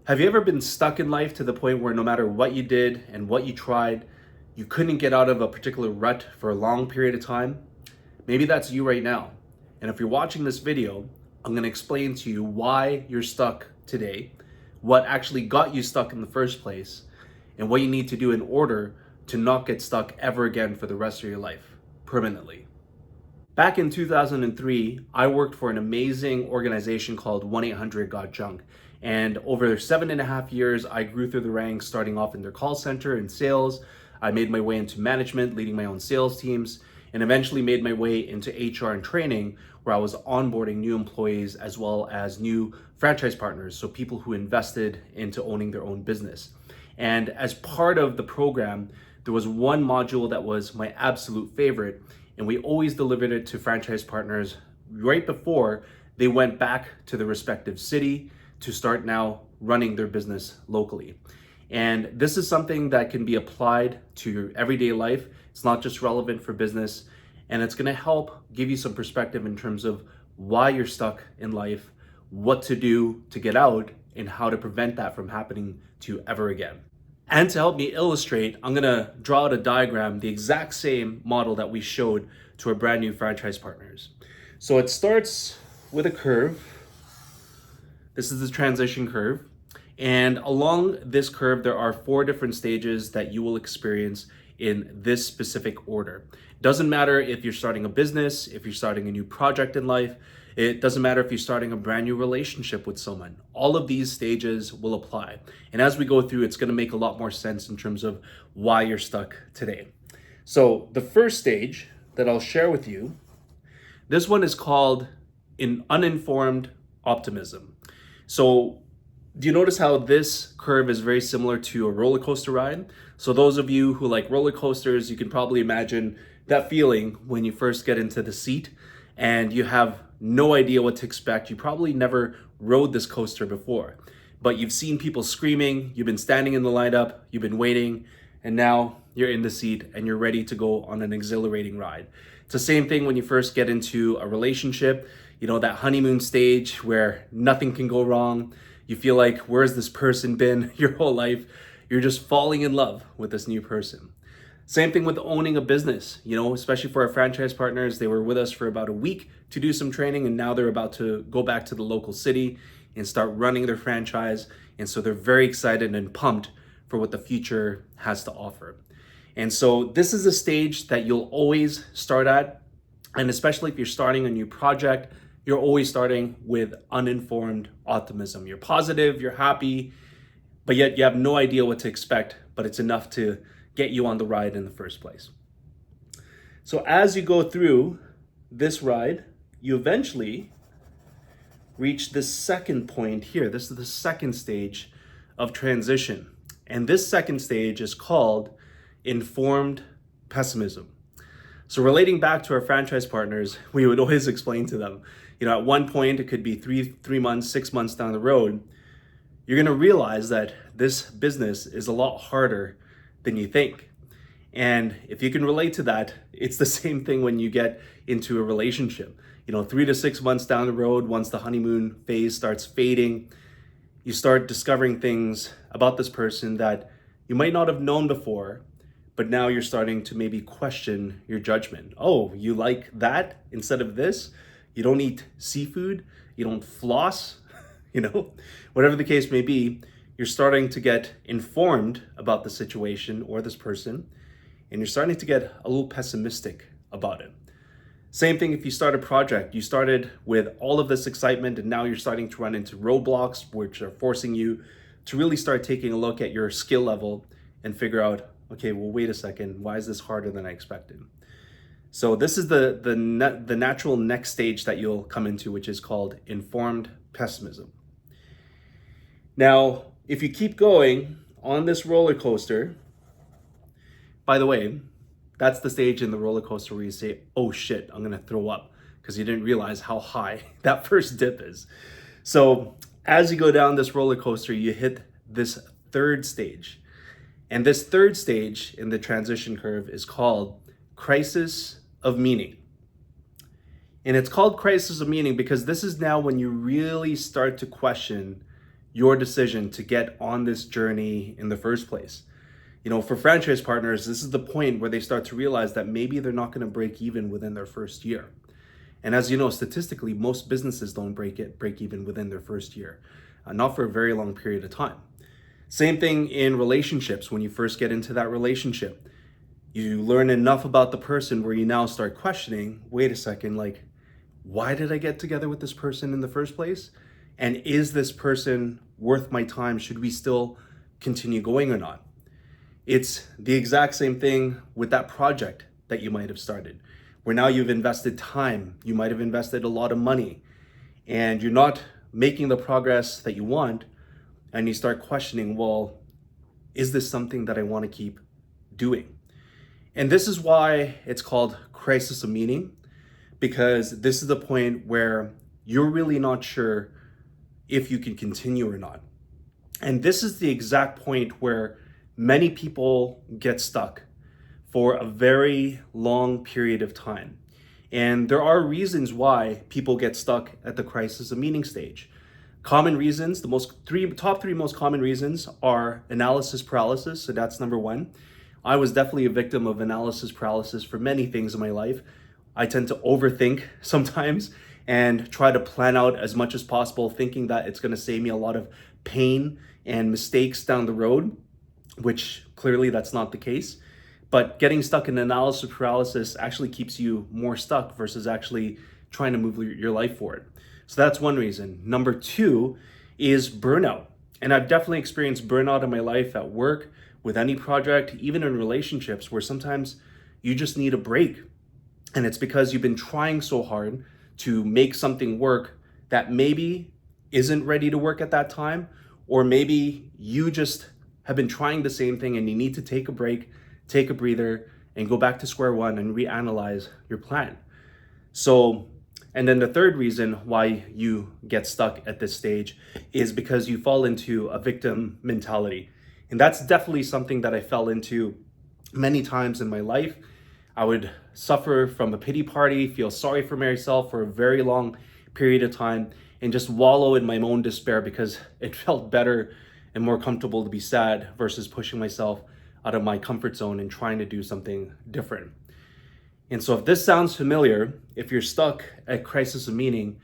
Have you ever been stuck in life to the point where no matter what you did and what you tried, you couldn't get out of a particular rut for a long period of time? Maybe that's you right now. And if you're watching this video, I'm going to explain to you why you're stuck today, what actually got you stuck in the first place, and what you need to do in order to not get stuck ever again for the rest of your life, permanently. Back in 2003, I worked for an amazing organization called 1-800-GOT-JUNK. And over 7.5 years, I grew through the ranks, starting off in their call center and sales. I made my way into management, leading my own sales teams, and eventually made my way into HR and training, where I was onboarding new employees as well as new franchise partners, so people who invested into owning their own business. And as part of the program, there was one module that was my absolute favorite, and we always delivered it to franchise partners right before they went back to the respective city to start now running their business locally. And this is something that can be applied to your everyday life. It's not just relevant for business, and it's going to help give you some perspective in terms of why you're stuck in life, what to do to get out, and how to prevent that from happening to you ever again. And to help me illustrate, I'm gonna draw out a diagram, the exact same model that we showed to our brand new franchise partners. So it starts with a curve. This is the transition curve. And along this curve, there are 4 different stages that you will experience in this specific order. Doesn't matter if you're starting a business, if you're starting a new project in life, it doesn't matter if you're starting a brand new relationship with someone. All of these stages will apply. And as we go through, it's going to make a lot more sense in terms of why you're stuck today. So the first stage that I'll share with you, this one is called uninformed optimism. So do you notice how this curve is very similar to a roller coaster ride? So those of you who like roller coasters, you can probably imagine that feeling when you first get into the seat and you have no idea what to expect. You probably never rode this coaster before, but you've seen people screaming, you've been standing in the lineup, you've been waiting, and now you're in the seat and you're ready to go on an exhilarating ride. It's the same thing when you first get into a relationship, you know, that honeymoon stage where nothing can go wrong. You feel like, where's this person been your whole life? You're just falling in love with this new person. Same thing with owning a business, you know, especially for our franchise partners. They were with us for about a week to do some training, and now they're about to go back to the local city and start running their franchise. And so they're very excited and pumped for what the future has to offer. And so this is a stage that you'll always start at. And especially if you're starting a new project, you're always starting with uninformed optimism. You're positive, you're happy, but yet you have no idea what to expect, but it's enough to get you on the ride in the first place. So as you go through this ride, you eventually reach the second point here. This is the second stage of transition. And this second stage is called informed pessimism. So relating back to our franchise partners, we would always explain to them, you know, at one point, it could be three months, 6 months down the road, you're gonna realize that this business is a lot harder than you think. And if you can relate to that, it's the same thing when you get into a relationship. You know, 3 to 6 months down the road, once the honeymoon phase starts fading, you start discovering things about this person that you might not have known before, but now you're starting to maybe question your judgment. Oh, you like that instead of this? You don't eat seafood? You don't floss? You know, whatever the case may be, you're starting to get informed about the situation or this person, and you're starting to get a little pessimistic about it. Same thing if you start a project. You started with all of this excitement, and now you're starting to run into roadblocks, which are forcing you to really start taking a look at your skill level and figure out, okay, well, wait a second, why is this harder than I expected? So this is the natural next stage that you'll come into, which is called informed pessimism. Now, if you keep going on this roller coaster, by the way, that's the stage in the roller coaster where you say, oh shit, I'm gonna throw up, because you didn't realize how high that first dip is. So as you go down this roller coaster, you hit this third stage. And this third stage in the transition curve is called crisis of meaning. And it's called crisis of meaning because this is now when you really start to question your decision to get on this journey in the first place. For franchise partners, this is the point where they start to realize that maybe they're not going to break even within their first year. And as you know, statistically, most businesses don't break even within their first year, not for a very long period of time. Same thing in relationships. When you first get into that relationship, you learn enough about the person where you now start questioning, wait a second, like, why did I get together with this person in the first place? And is this person worth my time? Should we still continue going or not? It's the exact same thing with that project that you might have started, where now you've invested time, you might have invested a lot of money, and you're not making the progress that you want, and you start questioning, well, is this something that I want to keep doing? And this is why it's called crisis of meaning, because this is the point where you're really not sure if you can continue or not. And this is the exact point where many people get stuck for a very long period of time. And there are reasons why people get stuck at the crisis of meaning stage. Common reasons, top three most common reasons are analysis paralysis. So that's number one. I was definitely a victim of analysis paralysis for many things in my life. I tend to overthink sometimes and try to plan out as much as possible, thinking that it's going to save me a lot of pain and mistakes down the road, which clearly that's not the case. But getting stuck in analysis paralysis actually keeps you more stuck versus actually trying to move your life forward. So that's one reason. Number two is burnout. And I've definitely experienced burnout in my life at work, with any project, even in relationships, where sometimes you just need a break. And it's because you've been trying so hard to make something work that maybe isn't ready to work at that time, or maybe you just have been trying the same thing and you need to take a break, take a breather, and go back to square one and reanalyze your plan. And then the third reason why you get stuck at this stage is because you fall into a victim mentality. And that's definitely something that I fell into many times in my life. I would suffer from a pity party, feel sorry for myself for a very long period of time, and just wallow in my own despair because it felt better and more comfortable to be sad versus pushing myself out of my comfort zone and trying to do something different. And so if this sounds familiar, if you're stuck at crisis of meaning,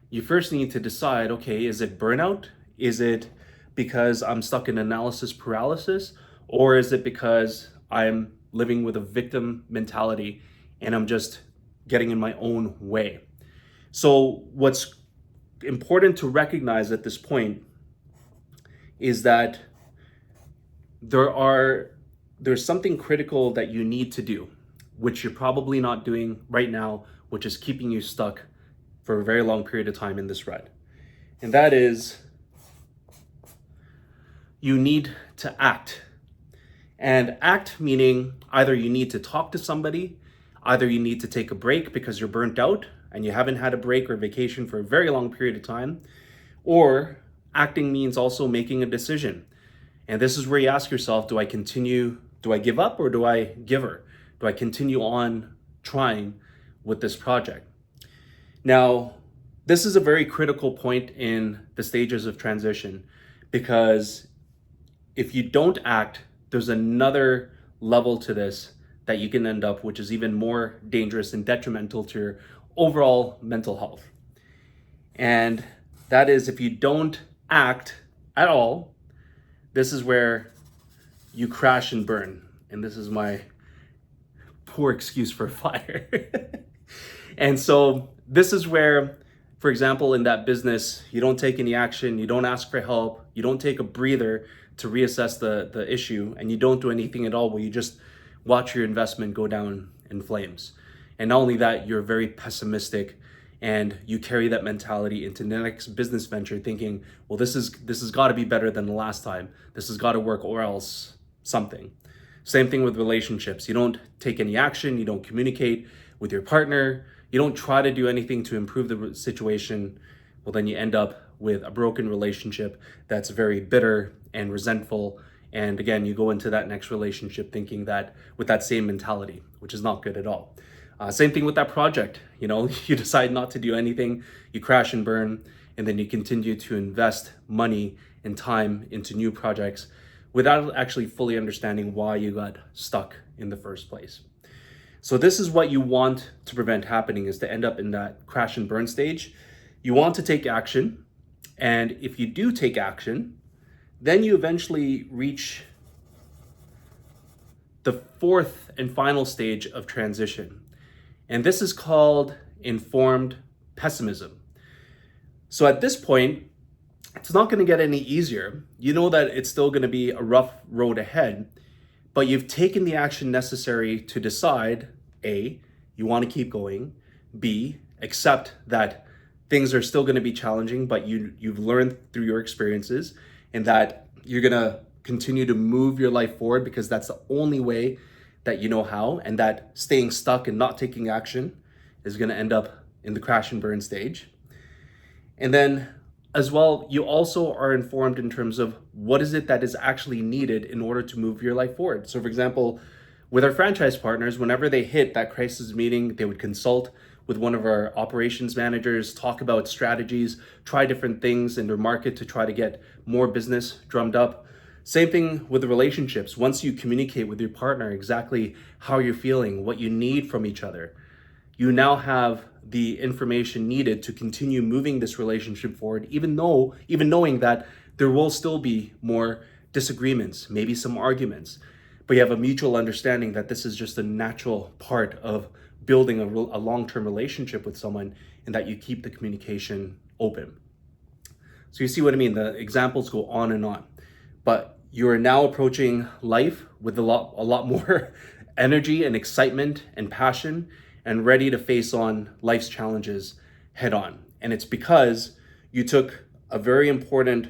you first need to decide, okay, is it burnout? Is it because I'm stuck in analysis paralysis? Or is it because I'm living with a victim mentality and I'm just getting in my own way? So what's important to recognize at this point is that there's something critical that you need to do, which you're probably not doing right now, which is keeping you stuck for a very long period of time in this rut. And that is, you need to act. And act meaning either you need to talk to somebody, either you need to take a break because you're burnt out and you haven't had a break or vacation for a very long period of time, or acting means also making a decision. And this is where you ask yourself, do I give up or do I give her? Do I continue on trying with this project? Now, this is a very critical point in the stages of transition, because if you don't act, there's another level to this that you can end up, which is even more dangerous and detrimental to your overall mental health. And that is, if you don't act at all, this is where you crash and burn. And this is my poor excuse for a fire. And so this is where, for example, in that business, you don't take any action, you don't ask for help, you don't take a breather to reassess the issue, and you don't do anything at all, where you just watch your investment go down in flames. And not only that, you're very pessimistic and you carry that mentality into the next business venture thinking, well, this has got to be better than the last time. This has got to work or else something. Same thing with relationships. You don't take any action, you don't communicate with your partner, you don't try to do anything to improve the situation. Well, then you end up with a broken relationship that's very bitter and resentful. And again, you go into that next relationship thinking that with that same mentality, which is not good at all. Same thing with that project. You decide not to do anything, you crash and burn. and then you continue to invest money and time into new projects without actually fully understanding why you got stuck in the first place. So this is what you want to prevent happening, is to end up in that crash and burn stage. You want to take action, and if you do take action, then you eventually reach the fourth and final stage of transition. And this is called informed pessimism. So at this point, it's not going to get any easier. You know that it's still going to be a rough road ahead, but you've taken the action necessary to decide, A, you want to keep going, B, accept that things are still going to be challenging, but you've learned through your experiences, and that you're going to continue to move your life forward because that's the only way that you know how, and that staying stuck and not taking action is going to end up in the crash and burn stage. And then as well, you also are informed in terms of what is it that is actually needed in order to move your life forward. So for example, with our franchise partners, whenever they hit that crisis meeting, they would consult with one of our operations managers, talk about strategies, try different things in their market to try to get more business drummed up. Same thing with the relationships. Once you communicate with your partner exactly how you're feeling, what you need from each other, you now have the information needed to continue moving this relationship forward, even knowing that there will still be more disagreements, maybe some arguments, but you have a mutual understanding that this is just a natural part of building a long-term relationship with someone, and that you keep the communication open. So you see what I mean? The examples go on and on, but you are now approaching life with a lot more energy and excitement and passion, and ready to face on life's challenges head on. And it's because you took a very important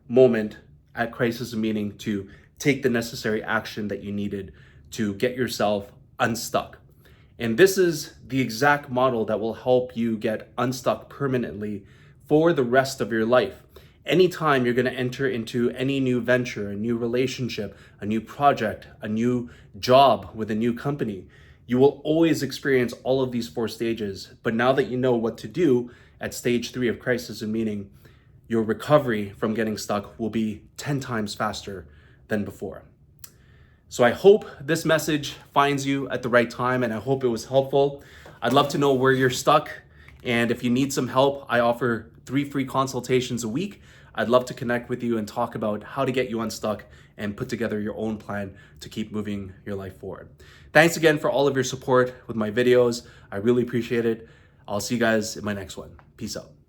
moment at crisis meeting to take the necessary action that you needed to get yourself unstuck. And this is the exact model that will help you get unstuck permanently for the rest of your life. Anytime you're going to enter into any new venture, a new relationship, a new project, a new job with a new company, you will always experience all of these four stages. But now that you know what to do at stage 3 of crisis and meaning, your recovery from getting stuck will be 10 times faster than before. So I hope this message finds you at the right time, and I hope it was helpful. I'd love to know where you're stuck, and if you need some help, I offer 3 free consultations a week. I'd love to connect with you and talk about how to get you unstuck and put together your own plan to keep moving your life forward. Thanks again for all of your support with my videos. I really appreciate it. I'll see you guys in my next one. Peace out.